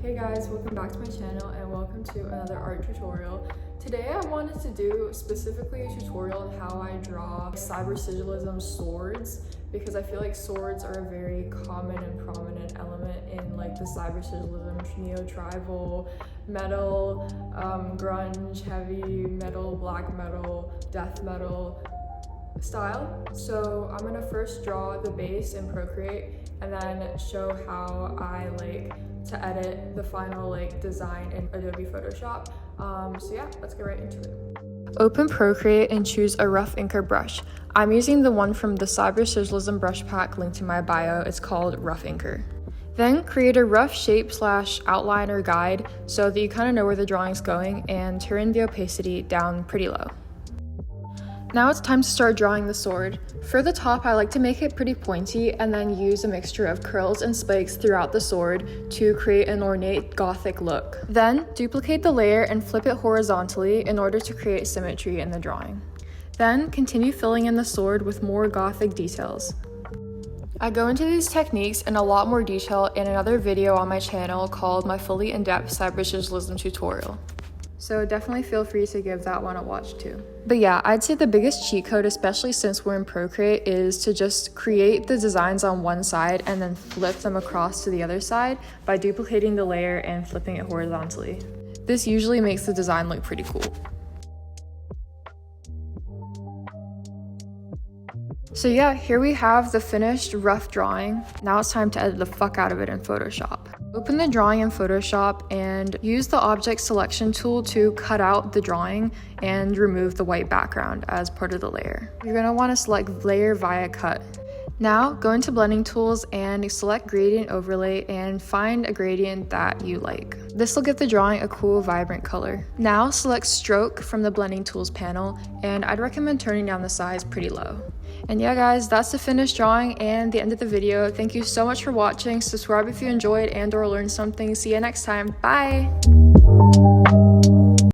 Hey guys, welcome back to my channel and welcome to another art tutorial. Today I wanted to do specifically a tutorial on how I draw Cybersigilism swords, because I feel like swords are a very common and prominent element in like the Cybersigilism, neo-tribal, metal, grunge, heavy metal, black metal, death metal style. So I'm gonna first draw the base in Procreate and then show how I like to edit the final like design in Adobe Photoshop. So yeah, let's get right into it. Open Procreate and choose a rough inker brush. I'm using the one from the Cybersigilism brush pack linked in my bio. It's called Rough Inker. Then create a rough shape / outline or guide so that you kind of know where the drawing's going, and turn the opacity down pretty low. Now it's time to start drawing the sword. For the top, I like to make it pretty pointy and then use a mixture of curls and spikes throughout the sword to create an ornate gothic look. Then duplicate the layer and flip it horizontally in order to create symmetry in the drawing. Then continue filling in the sword with more gothic details. I go into these techniques in a lot more detail in another video on my channel called my fully in-depth Cybersigilism tutorial. So definitely feel free to give that one a watch too. But yeah, I'd say the biggest cheat code, especially since we're in Procreate, is to just create the designs on one side and then flip them across to the other side by duplicating the layer and flipping it horizontally. This usually makes the design look pretty cool. So yeah, here we have the finished rough drawing. Now it's time to edit the fuck out of it in Photoshop. Open the drawing in Photoshop and use the object selection tool to cut out the drawing and remove the white background as part of the layer. You're gonna wanna select layer via cut. Now go into blending tools and select gradient overlay and find a gradient that you like. This will give the drawing a cool, vibrant color. Now select stroke from the blending tools panel, and I'd recommend turning down the size pretty low. And yeah guys, that's the finished drawing and the end of the video. Thank you so much for watching. Subscribe if you enjoyed and or learned something. See you next time. Bye!